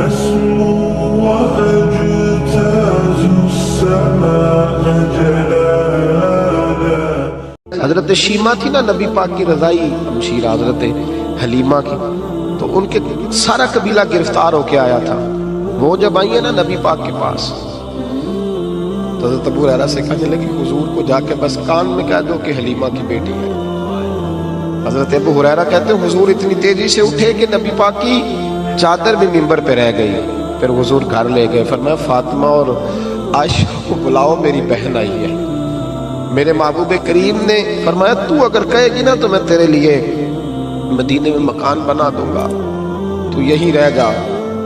أسمو وأجتاز السماء جلالا. حضرت شیمہ تھی نا نبی پاک کی رضائی ہمشیرہ حضرت حلیمہ کی، تو ان کے سارا قبیلہ گرفتار ہو کے آیا تھا. وہ جب آئی ہیں نا نبی پاک کے پاس تو حضرت ابو ہریرہ سے کہنے لگی حضور کو جا کے بس کان میں کہہ دو کہ حلیمہ کی بیٹی ہے. حضرت ابو ہریرہ کہتے ہیں حضور اتنی تیزی سے اٹھے کہ نبی پاک کی چادر بھی منبر پہ رہ گئی. پھر حضور گھر لے گئے، فرمایا فاطمہ اور عائشہ کو بلاؤ، میری بہن آئی ہے. میرے محبوب کریم نے فرمایا تو اگر کہے گی نا تو میں تیرے لیے مدینے میں مکان بنا دوں گا، تو یہی رہ جا.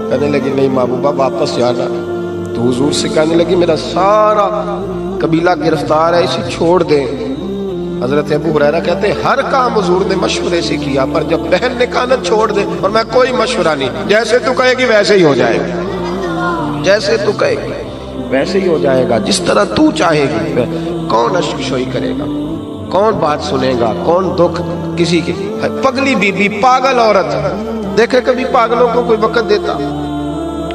کہنے لگی نہیں محبوبہ واپس جانا. تو حضور سے کہنے لگی میرا سارا قبیلہ گرفتار ہے، اسے چھوڑ دیں. حضرت ابو ہریرہ کہتے ہیں ہر کام حضور نے مشورے سے کیا، پر جب بہن نے کہا نا چھوڑ دے، اور میں کوئی مشورہ نہیں، جیسے تو کہے گی ویسے ہی ہو جائے گا، جیسے تو کہے گی ویسے ہی ہو جائے گا، جس طرح تو چاہے گی. کون اشک شوئی کرے گا، کون بات سنے گا، کون دکھ کسی کے. پگلی بی بی پاگل عورت، دیکھے کبھی پاگلوں کو کوئی وقت دیتا؟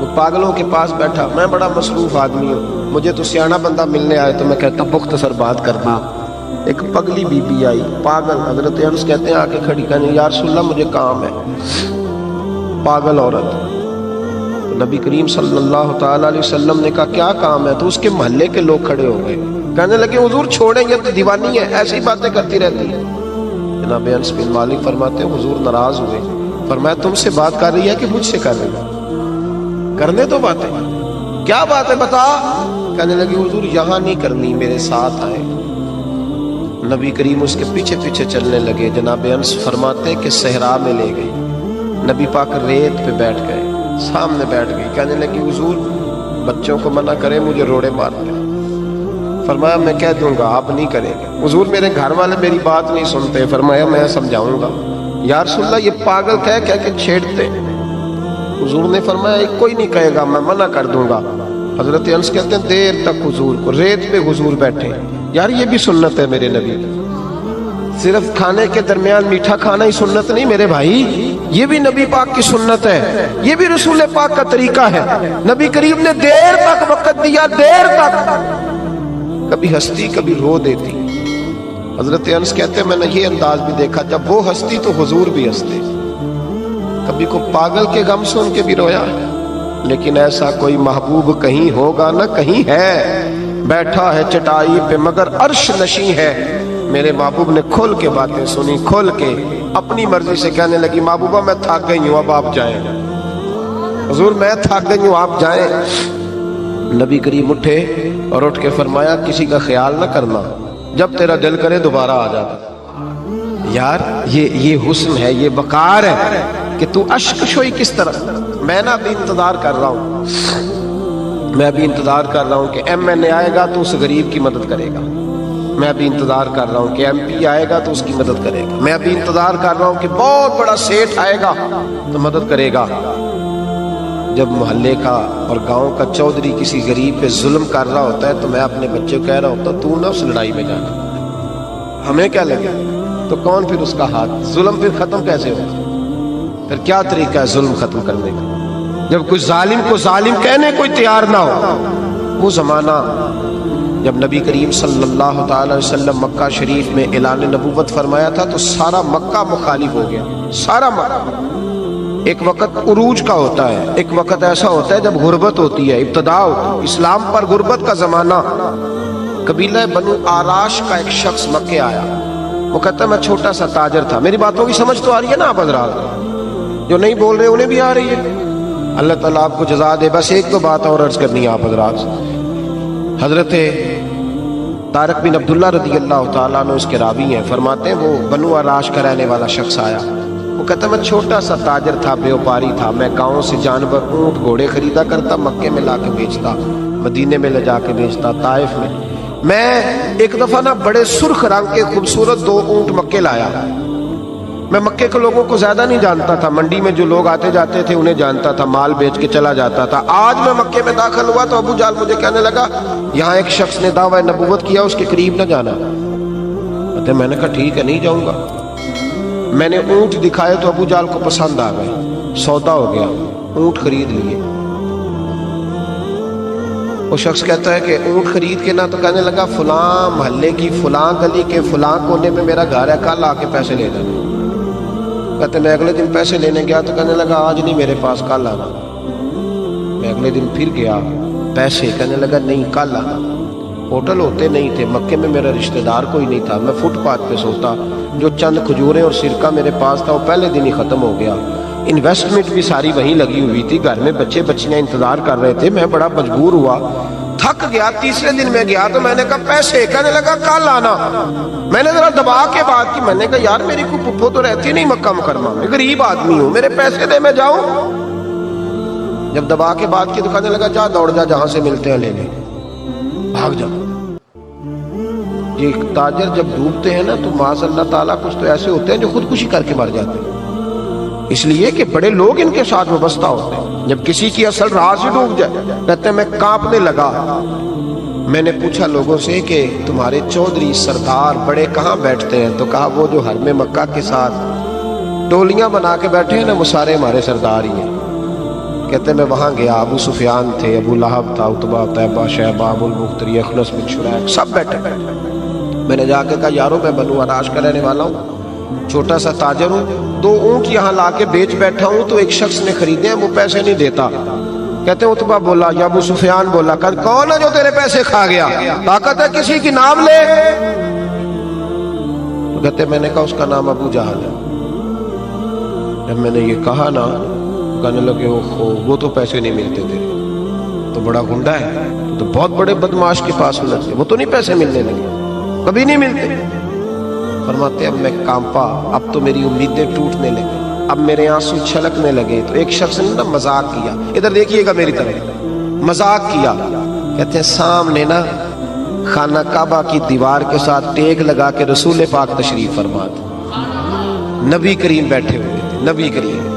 وہ پاگلوں کے پاس بیٹھا، میں بڑا مصروف آدمی ہوں، مجھے تو سیاںا بندہ ملنے آئے تو میں کہتا مختصر بات کرنا. ایک پگلی بی بی آئی پاگل، حضرت انس کہتے ہیں آ کے کھڑی کہنے یا رسول اللہ مجھے کام ہے. پاگل عورت. نبی کریم صلی اللہ تعالی علیہ وسلم نے کہا کیا کام ہے؟ تو اس کے محلے کے لوگ کھڑے ہو گئے، کہنے لگے حضور چھوڑیں گے تو دیوانی ہے، ایسی باتیں کرتی رہتی ہے. جناب انس بن مالک فرماتے ہیں حضور ناراض ہوئے، فرمایا تم سے بات کر رہی ہے کہ مجھ سے کر رہی ہے؟ کرنے تو باتیں، کیا بات ہے بتا. کہنے لگی حضور یہاں نہیں کرنی، میرے ساتھ آئے. نبی کریم اس کے پیچھے پیچھے چلنے لگے. جناب انس فرماتے ہیں کہ صحرا میں لے گئی، نبی پاک ریت پہ بیٹھ گئے، سامنے بیٹھ گئی. کہنے لگی حضور بچوں کو منع کریں مجھے روڑے مارتے. فرمایا میں کہہ دوں گا آپ نہیں کریں گے. حضور میرے گھر والے میری بات نہیں سنتے. فرمایا میں سمجھاؤں گا. یا رسول اللہ یہ پاگل کہہ کے چھیڑتے. حضور نے فرمایا ایک کوئی نہیں کہے گا، میں منع کر دوں گا. حضرت انس کہتے ہیں دیر تک حضور کو ریت پہ حضور بیٹھے. یار یہ بھی سنت ہے میرے نبی، صرف کھانے کے درمیان میٹھا کھانا ہی سنت نہیں میرے بھائی، یہ بھی نبی پاک کی سنت ہے، یہ بھی رسول پاک کا طریقہ ہے. نبی کریم نے دیر تک وقت دیا، دیر تک، کبھی ہستی کبھی رو دیتی. حضرت انس کہتے ہیں میں نے یہ انداز بھی دیکھا، جب وہ ہستی تو حضور بھی ہستے. کبھی کو پاگل کے غم سن کے بھی رویا، لیکن ایسا کوئی محبوب کہیں ہوگا نہ کہیں ہے. بیٹھا ہے چٹائی پہ مگر عرش نشیں ہے. میرے محبوب نے کھل کے باتیں سنی، کھل کے اپنی مرضی سے. کہنے لگی محبوبہ میں تھک گئی ہوں اب آپ جائیں. حضور میں تھک گئی ہوں آپ جائیں. نبی کریم اٹھے اور اٹھ کے فرمایا کسی کا خیال نہ کرنا، جب تیرا دل کرے دوبارہ آ جاتا. یار یہ حسن ہے، یہ وقار ہے کہ تو اشک شوئی کس طرح. میں نا ابھی انتظار کر رہا ہوں، میں ابھی انتظار کر رہا ہوں کہ ایم این اے آئے گا تو اس غریب کی مدد کرے گا. میں ابھی انتظار کر رہا ہوں کہ ایم پی آئے گا تو اس کی مدد کرے گا. میں ابھی انتظار کر رہا ہوں کہ بہت بڑا سیٹھ آئے گا تو مدد کرے گا. جب محلے کا اور گاؤں کا چودھری کسی غریب پہ ظلم کر رہا ہوتا ہے تو میں اپنے بچے کو کہہ رہا ہوتا تو نہ اس لڑائی میں جانا، ہمیں کیا لگے. تو کون پھر اس کا ہاتھ، ظلم پھر ختم کیسے ہوگا؟ پھر کیا طریقہ ہے ظلم ختم کرنے کا؟ جب کوئی ظالم کو ظالم کہنے کوئی تیار نہ ہو. وہ زمانہ جب نبی کریم صلی اللہ تعالی وسلم مکہ شریف میں اعلان نبوت فرمایا تھا تو سارا مکہ مخالف ہو گیا، سارا مکہ. ایک وقت عروج کا ہوتا ہے، ایک وقت ایسا ہوتا ہے جب غربت ہوتی ہے، ابتدا ہوتی ہے. اسلام پر غربت کا زمانہ. قبیلہ بنو آراش کا ایک شخص مکے آیا، وہ کہتا ہے میں چھوٹا سا تاجر تھا. میری باتوں کی سمجھ تو آ رہی ہے نا آپ حضرات؟ جو نہیں بول رہے انہیں بھی آ رہی ہے. اللہ تعالیٰ آپ کو جزا دے. بس ایک تو بات اور عرض کرنی ہے آپ حضرات. حضرت طارق بن عبداللہ رضی اللہ تعالیٰ عنہ اس کے راوی ہیں، فرماتے ہیں وہ بنو آراش کا رہنے والا شخص آیا. وہ کہتا میں چھوٹا سا تاجر تھا، بیوپاری تھا. میں گاؤں سے جانور اونٹ گھوڑے خریدا کرتا، مکے میں لا کے بیچتا، مدینے میں لے جا کے بیچتا، طائف میں. میں ایک دفعہ نا بڑے سرخ رنگ کے خوبصورت 2 اونٹ مکے لایا. میں مکے کے لوگوں کو زیادہ نہیں جانتا تھا، منڈی میں جو لوگ آتے جاتے تھے انہیں جانتا تھا، مال بیچ کے چلا جاتا تھا. آج میں مکے میں داخل ہوا تو ابو جہل مجھے کہنے لگا یہاں ایک شخص نے دعویٰ نبوت کیا، اس کے قریب نہ جانا. میں نے کہا ٹھیک ہے نہیں جاؤں گا. میں نے اونٹ دکھائے تو ابو جہل کو پسند آ گئے، سودا ہو گیا. اونٹ خرید لیے. وہ شخص کہتا ہے کہ اونٹ خرید کے نا تو کہنے لگا فلاں محلے کی فلاں گلی کے فلاں کونے میں میرا گھر ہے, کل آ کے پیسے لے جانا. کہتے میں اگلے دن پیسے لینے گیا تو کہنے لگا آج نہیں میرے پاس, کل آنا. میں اگلے دن پھر گیا پیسے, کہنے لگا نہیں کل آنا. ہوٹل ہوتے نہیں تھے, مکے میں میرا رشتہ دار کوئی نہیں تھا, میں فٹ پاتھ پہ سوتا, جو چند کھجوریں اور سرکہ میرے پاس تھا وہ پہلے دن ہی ختم ہو گیا. انویسٹمنٹ بھی ساری وہیں لگی ہوئی تھی, گھر میں بچے بچیاں انتظار کر رہے تھے, میں بڑا مجبور ہوا, تھک گیا. تیسرے دن میں گیا تو میں نے کہا پیسے, کہنے لگا کل آنا. میں نے ذرا دبا کے بات کی, میں نے کہا یار میری کوئی پھپھو تو رہتی نہیں مکہ مکرمہ میں, غریب آدمی ہوں, میرے پیسے دے میں جاؤں. جب دبا کے بات کی تو کہنے لگا جا دوڑ جا, جہاں سے ملتے ہیں لے لے, بھاگ جا. یہ تاجر جب ڈوبتے ہیں نا تو معاذ اللہ تعالیٰ کچھ تو ایسے ہوتے ہیں جو خودکشی کر کے مر جاتے ہیں, اس لیے کہ بڑے لوگ ان کے ساتھ وابستہ ہوتے ہیں. جب کسی کی اصل راہ سے ڈوب جائے, کہتے ہیں میں کانپنے لگا. میں نے پوچھا لوگوں سے کہ تمہارے چودھری سردار بڑے کہاں بیٹھتے ہیں, تو کہا وہ جو حرم مکہ کے ساتھ ٹولیاں بنا کے بیٹھے ہیں نا وہ سارے ہمارے سردار ہی ہیں. کہتے میں وہاں گیا, ابو سفیان تھے, ابو لہب تھا, عتبہ, طیبہ, شیبہ, ابو البختری, اخنس بن شریح, سب بیٹھے. میں نے جا کے کہا یارو میں بنو عراش کا رہنے والا ہوں, چھوٹا سا تاجر ہوں, 2 اونٹ یہاں لا کے بیچ بیٹھا ہوں تو ایک شخص نے خریدے ہیں, وہ پیسے نہیں دیتا. کہتے ہیں عتبہ بولا یا ابو سفیان بولا, کون ہے جو تیرے پیسے کھا گیا, طاقت ہے کسی کی نام لے. تو کہتے میں نے کہا اس کا نام ابو جہل ہے. جب میں نے یہ کہا نا, کہنے لگے وہ تو پیسے نہیں ملتے تیرے, تو بڑا گنڈا ہے, تو بہت بڑے بدماش کے پاس لگے, وہ تو نہیں پیسے ملنے لگے, کبھی نہیں ملتے. فرماتے اب میں کانپا, اب تو میری امیدیں ٹوٹنے لگی, اب میرے آنسو چھلکنے لگے. تو ایک شخص نے نا مذاق کیا, ادھر دیکھیے گا میری طرف, مذاق کیا. کہتے ہیں سامنے نا خانہ کعبہ کی دیوار کے ساتھ ٹیک لگا کے رسول پاک تشریف فرما تھے, نبی کریم بیٹھے ہوئے تھے, نبی کریم.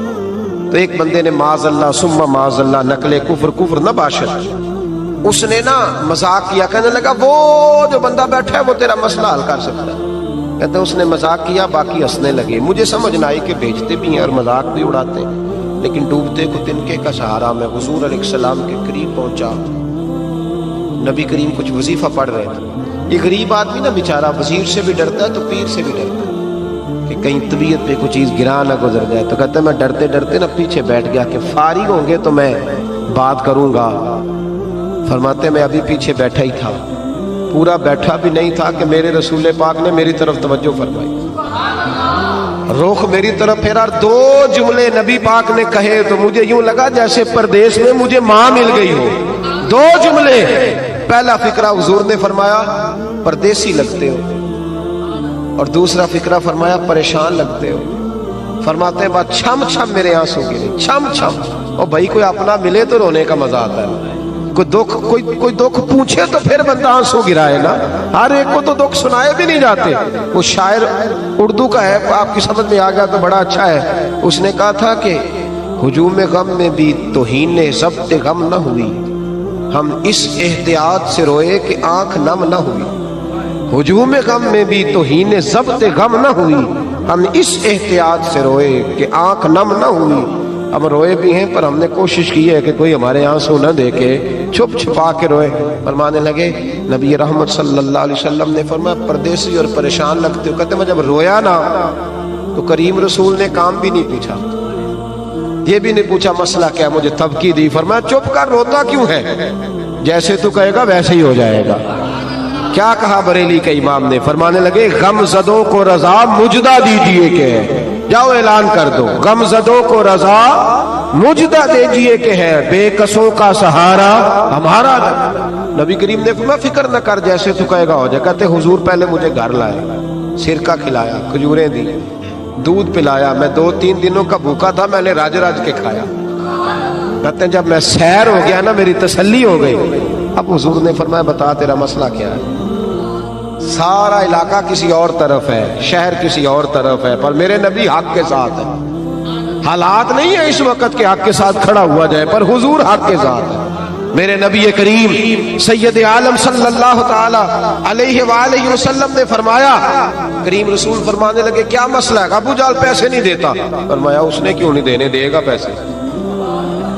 تو ایک بندے نے معاذ اللہ ثم معاذ اللہ نقل کفر نہ باشد, اس نے نا مذاق کیا, کہنے لگا وہ جو بندہ بیٹھا ہے وہ تیرا مسئلہ حل کر سکتا ہے. کہتے ہیں اس نے مذاق کیا, باقی ہنسنے لگے. مجھے سمجھ نہ آئی کہ بیچتے بھی ہیں اور مذاق بھی اڑاتے ہیں, لیکن ڈوبتے کو تنکے کا سہارا میں حضور علیہ السلام کے قریب پہنچا. نبی کریم کچھ وظیفہ پڑھ رہے تھے. یہ غریب آدمی نا بیچارہ وزیر سے بھی ڈرتا ہے تو پیر سے بھی ڈرتا ہے کہ کہیں طبیعت پہ کوئی چیز گرا نہ گزر جائے. تو کہتا ہے میں ڈرتے ڈرتے نا پیچھے بیٹھ گیا کہ فارغ ہوں گے تو میں بات کروں گا. فرماتے میں ابھی پیچھے بیٹھا ہی تھا, پورا بیٹھا بھی نہیں تھا کہ میرے رسول پاک نے میری طرف توجہ فرمائی, رخ میری طرف پھیرا, 2 جملے نبی پاک نے کہے تو مجھے یوں لگا جیسے پردیس میں مجھے ماں مل گئی ہو. 2 جملے. پہلا فقرہ حضور نے فرمایا پردیسی لگتے ہو, اور دوسرا فقرہ فرمایا پریشان لگتے ہو. فرماتے ہیں بات چھم چھم میرے آنسو گرے, چھم چھم. اور بھائی کوئی اپنا ملے تو رونے کا مزہ آتا ہے, کوئی دکھ پوچھے تو پھر بندہ آنسو گرائے نا, ہر ایک کو تو دکھ سنائے بھی نہیں جاتے. وہ شاعر اردو کا ہے, آپ کی سمجھ میں آ گیا تو بڑا اچھا ہے. اس نے کہا تھا کہ ہجوم غم میں بھی توہین ضبط غم نہ ہوئی, ہم اس احتیاط سے روئے کہ آنکھ نم نہ ہوئی. ہجوم غم میں بھی توہین ضبط غم نہ ہوئی, ہم اس احتیاط سے روئے کہ آنکھ نم نہ ہوئی. ہم روئے بھی ہیں پر ہم نے کوشش کی ہے کہ کوئی ہمارے آنسو نہ دیکھے, چھپ چھپا کے روئے. فرمانے لگے نبی رحمت صلی اللہ علیہ وسلم نے فرمایا پردیسی اور پریشان لگتے ہو. کہتے میں جب رویا نا تو کریم رسول نے کام بھی نہیں پوچھا, یہ بھی نہیں پوچھا مسئلہ کیا, مجھے تبکی دی. فرمایا چپ کر, روتا کیوں ہے, جیسے تو کہے گا ویسے ہی ہو جائے گا. کیا کہا بریلی کے امام نے, فرمانے لگے غم زدوں کو رضا مجدہ دیجئے کہ, جاؤ اعلان کر دو, غم زدوں کو رضا مجدہ دیجئے کہ ہے, بے کسوں کا سہارا ہمارا. نبی کریم نے فرمایا فکر نہ کر, جیسے تو کہے گا ہو جائے. کہتے حضور پہلے مجھے گھر لائے, سرکہ کھلایا, کھجوریں دی, دودھ پلایا. میں 2-3 دنوں کا بھوکا تھا, میں نے راج کے کھایا. کہتے ہیں جب میں سیر ہو گیا نا میری تسلی ہو گئی. اب حضور نے فرمایا بتا تیرا مسئلہ کیا ہے. سارا علاقہ کسی اور طرف ہے, شہر کسی اور طرف ہے, پر میرے نبی حق کے ساتھ ہے. حالات نہیں ہے اس وقت کہ حق کے ساتھ کھڑا ہوا جائے, پر حضور حق کے ساتھ ہے. میرے نبی کریم سید عالم صلی اللہ تعالی علیہ وآلہ وسلم نے فرمایا, کریم رسول فرمانے لگے کیا مسئلہ ہے. ابو جہل پیسے نہیں دیتا. فرمایا اس نے کیوں نہیں دینے, دے گا پیسے.